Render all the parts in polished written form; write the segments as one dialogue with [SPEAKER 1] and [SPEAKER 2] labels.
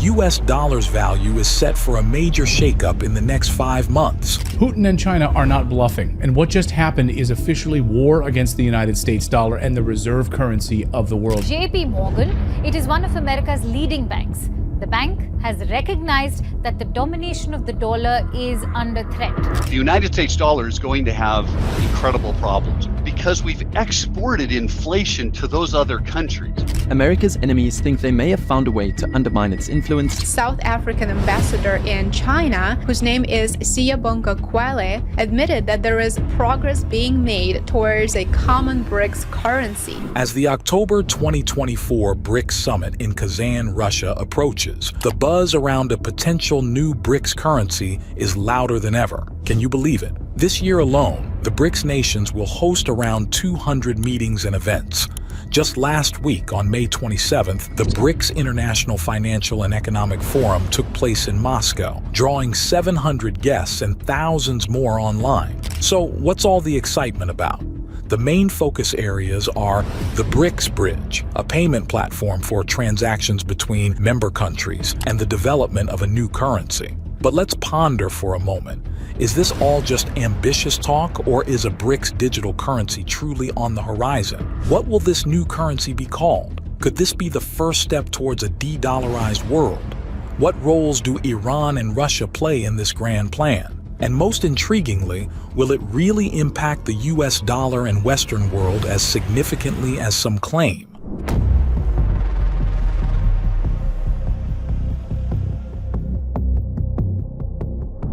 [SPEAKER 1] US dollar's value is set for a major shakeup in the next 5 months.
[SPEAKER 2] Putin and China are not bluffing, and what just happened is officially war against the United States dollar and the reserve currency of the world.
[SPEAKER 3] JP Morgan, it is one of America's leading banks. The bank has recognized that the domination of the dollar is under threat.
[SPEAKER 4] The United States dollar is going to have incredible problems because we've exported inflation to those other countries.
[SPEAKER 5] America's enemies think they may have found a way to undermine its influence.
[SPEAKER 6] South African ambassador in China, whose name is Siyabonga Kwale, admitted that there is progress being made towards a common BRICS currency.
[SPEAKER 1] As the October 2024 BRICS summit in Kazan, Russia approaches, the buzz around a potential new BRICS currency is louder than ever. Can you believe it? This year alone, the BRICS nations will host around 200 meetings and events. Just last week, on May 27th, the BRICS International Financial and Economic Forum took place in Moscow, drawing 700 guests and thousands more online. So what's all the excitement about? The main focus areas are the BRICS Bridge, a payment platform for transactions between member countries, and the development of a new currency. But let's ponder for a moment. Is this all just ambitious talk, or is a BRICS digital currency truly on the horizon? What will this new currency be called? Could this be the first step towards a de-dollarized world? What roles do Iran and Russia play in this grand plan? And most intriguingly, will it really impact the US dollar and Western world as significantly as some claim?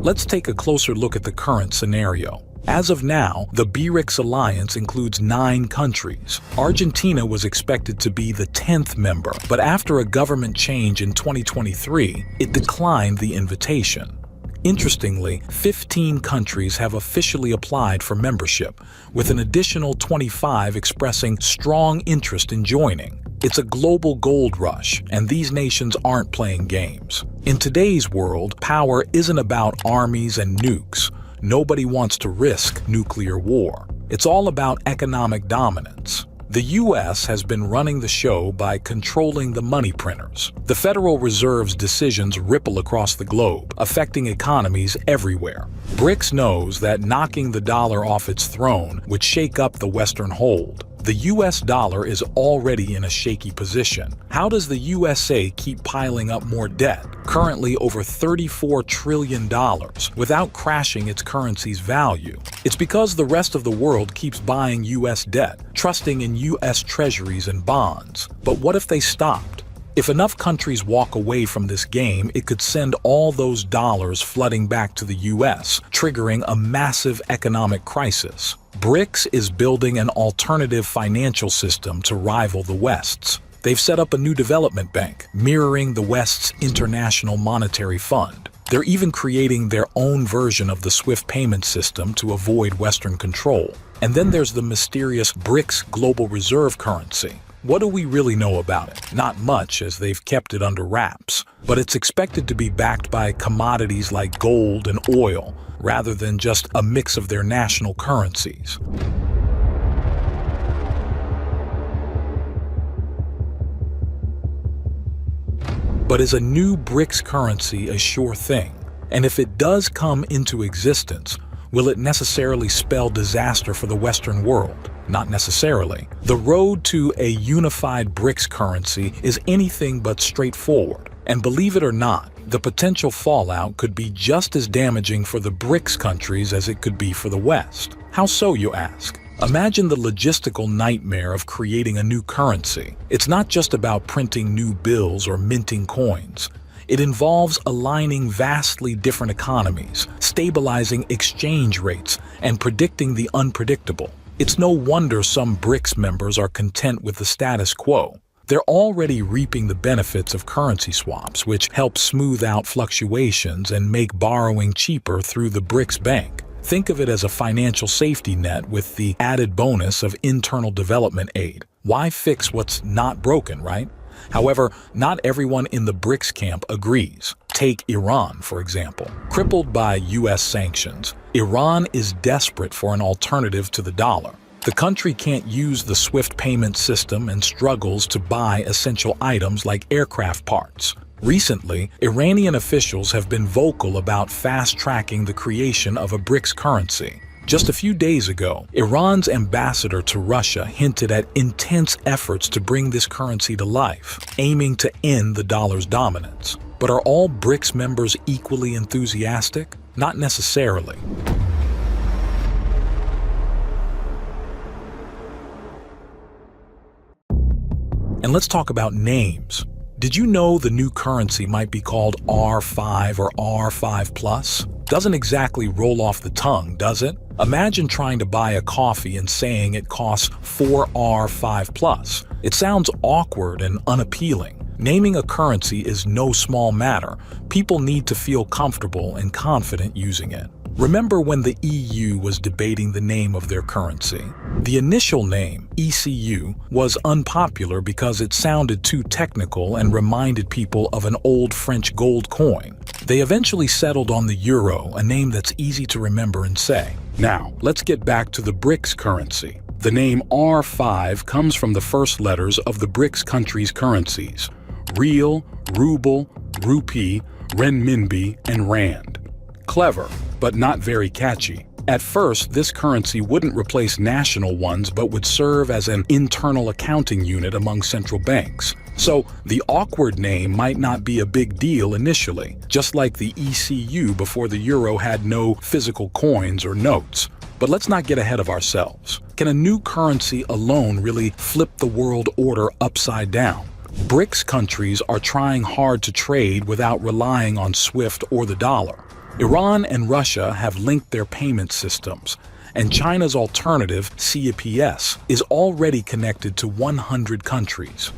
[SPEAKER 1] Let's take a closer look at the current scenario. As of now, the BRICS alliance includes 9 countries. Argentina was expected to be the 10th member, but after a government change in 2023, it declined the invitation. Interestingly, 15 countries have officially applied for membership, with an additional 25 expressing strong interest in joining. It's a global gold rush, and these nations aren't playing games. In today's world, power isn't about armies and nukes. Nobody wants to risk nuclear war. It's all about economic dominance. The US has been running the show by controlling the money printers. The Federal Reserve's decisions ripple across the globe, affecting economies everywhere. BRICS knows that knocking the dollar off its throne would shake up the Western hold. The US dollar is already in a shaky position. How does the USA keep piling up more debt, currently over $34 trillion, without crashing its currency's value? It's because the rest of the world keeps buying US debt, trusting in US treasuries and bonds. But what if they stopped? If enough countries walk away from this game, it could send all those dollars flooding back to the US, triggering a massive economic crisis. BRICS is building an alternative financial system to rival the West's. They've set up a new development bank, mirroring the West's International Monetary Fund. They're even creating their own version of the SWIFT payment system to avoid Western control. And then there's the mysterious BRICS Global Reserve Currency. What do we really know about it? Not much, as they've kept it under wraps. But it's expected to be backed by commodities like gold and oil, rather than just a mix of their national currencies. But is a new BRICS currency a sure thing? And if it does come into existence, will it necessarily spell disaster for the Western world? Not necessarily. The road to a unified BRICS currency is anything but straightforward. And believe it or not, the potential fallout could be just as damaging for the BRICS countries as it could be for the West. How so, you ask? Imagine the logistical nightmare of creating a new currency. It's not just about printing new bills or minting coins. It involves aligning vastly different economies, stabilizing exchange rates, and predicting the unpredictable. It's no wonder some BRICS members are content with the status quo. They're already reaping the benefits of currency swaps, which help smooth out fluctuations and make borrowing cheaper through the BRICS Bank. Think of it as a financial safety net with the added bonus of internal development aid. Why fix what's not broken, right? However, not everyone in the BRICS camp agrees. Take Iran, for example. Crippled by US sanctions, Iran is desperate for an alternative to the dollar. The country can't use the SWIFT payment system and struggles to buy essential items like aircraft parts. Recently, Iranian officials have been vocal about fast-tracking the creation of a BRICS currency. Just a few days ago, Iran's ambassador to Russia hinted at intense efforts to bring this currency to life, aiming to end the dollar's dominance. But are all BRICS members equally enthusiastic? Not necessarily. And let's talk about names. Did you know the new currency might be called R5 or R5 Plus? Doesn't exactly roll off the tongue, does it? Imagine trying to buy a coffee and saying it costs 4R5 Plus. It sounds awkward and unappealing. Naming a currency is no small matter. People need to feel comfortable and confident using it. Remember when the EU was debating the name of their currency? The initial name, ECU, was unpopular because it sounded too technical and reminded people of an old French gold coin. They eventually settled on the euro, a name that's easy to remember and say. Now, let's get back to the BRICS currency. The name R5 comes from the first letters of the BRICS countries' currencies: Real, Ruble, Rupee, Renminbi, and Rand. Clever, but not very catchy. At first, this currency wouldn't replace national ones but would serve as an internal accounting unit among central banks. So, the awkward name might not be a big deal initially, just like the ECU before the euro had no physical coins or notes. But let's not get ahead of ourselves. Can a new currency alone really flip the world order upside down? BRICS countries are trying hard to trade without relying on SWIFT or the dollar. Iran and Russia have linked their payment systems, and China's alternative, CAPS, is already connected to 100 countries.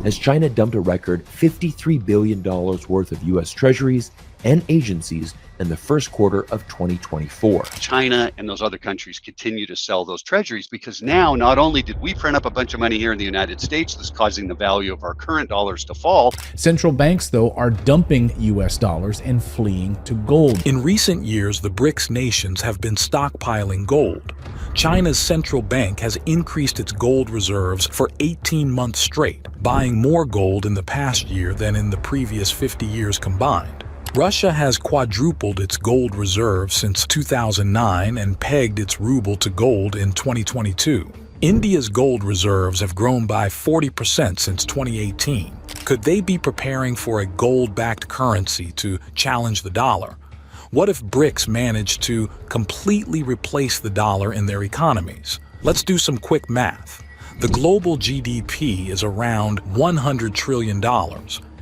[SPEAKER 7] As China dumped a record $53 billion worth of U.S. treasuries and agencies in the first quarter of 2024.
[SPEAKER 4] China and those other countries continue to sell those treasuries because now not only did we print up a bunch of money here in the United States that's causing the value of our current dollars to fall.
[SPEAKER 2] Central banks, though, are dumping U.S. dollars and fleeing to gold.
[SPEAKER 1] In recent years, the BRICS nations have been stockpiling gold. China's central bank has increased its gold reserves for 18 months straight, buying more gold in the past year than in the previous 50 years combined. Russia has quadrupled its gold reserves since 2009 and pegged its ruble to gold in 2022. India's gold reserves have grown by 40% since 2018. Could they be preparing for a gold-backed currency to challenge the dollar? What if BRICS managed to completely replace the dollar in their economies? Let's do some quick math. The global GDP is around $100 trillion.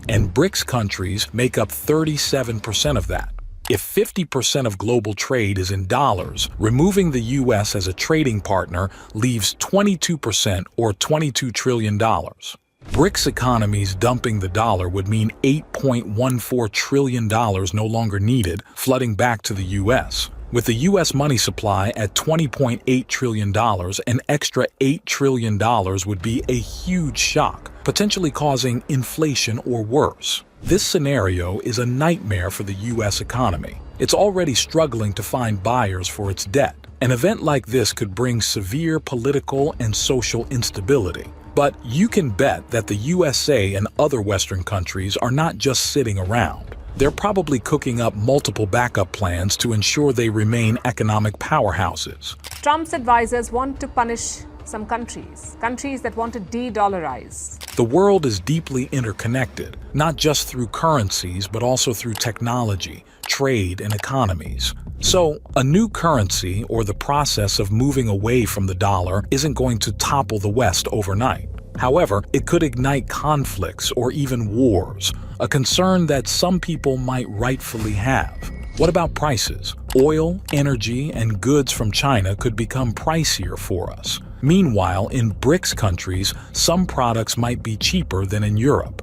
[SPEAKER 1] And BRICS countries make up 37% of that. If 50% of global trade is in dollars, removing the U.S. as a trading partner leaves 22% or $22 trillion. BRICS economies dumping the dollar would mean $8.14 trillion no longer needed, flooding back to the U.S. With the U.S. money supply at $20.8 trillion, an extra $8 trillion would be a huge shock, potentially causing inflation or worse. This scenario is a nightmare for the U.S. economy. It's already struggling to find buyers for its debt. An event like this could bring severe political and social instability. But you can bet that the USA and other Western countries are not just sitting around. They're probably cooking up multiple backup plans to ensure they remain economic powerhouses.
[SPEAKER 8] Trump's advisors want to punish some countries that want to de-dollarize.
[SPEAKER 1] The world is deeply interconnected, not just through currencies, but also through technology, trade, and economies. So, a new currency, or the process of moving away from the dollar, isn't going to topple the West overnight. However, it could ignite conflicts or even wars, a concern that some people might rightfully have. What about prices? Oil, energy, and goods from China could become pricier for us. Meanwhile, in BRICS countries, some products might be cheaper than in Europe.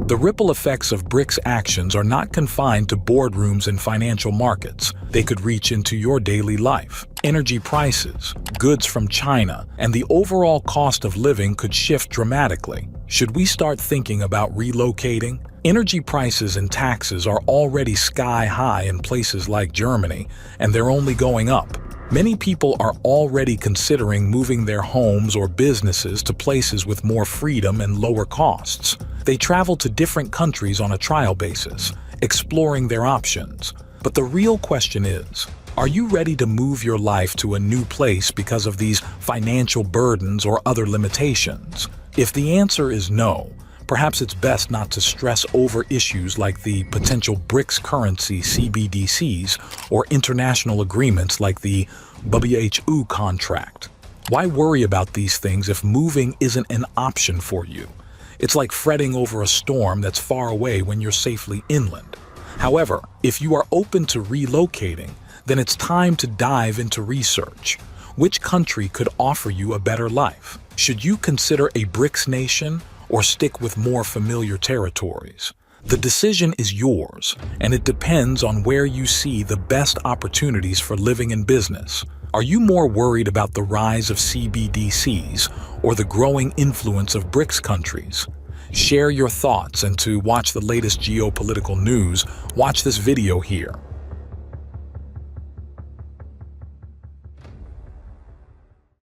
[SPEAKER 1] The ripple effects of BRICS actions are not confined to boardrooms and financial markets. They could reach into your daily life. Energy prices, goods from China, and the overall cost of living could shift dramatically. Should we start thinking about relocating? Energy prices and taxes are already sky high in places like Germany, and they're only going up. Many people are already considering moving their homes or businesses to places with more freedom and lower costs. They travel to different countries on a trial basis, exploring their options. But the real question is, are you ready to move your life to a new place because of these financial burdens or other limitations? If the answer is no, perhaps it's best not to stress over issues like the potential BRICS currency CBDCs or international agreements like the WHO contract. Why worry about these things if moving isn't an option for you? It's like fretting over a storm that's far away when you're safely inland. However, if you are open to relocating, then it's time to dive into research. Which country could offer you a better life? Should you consider a BRICS nation or stick with more familiar territories? The decision is yours, and it depends on where you see the best opportunities for living and business. Are you more worried about the rise of CBDCs or the growing influence of BRICS countries? Share your thoughts, and to watch the latest geopolitical news, watch this video here.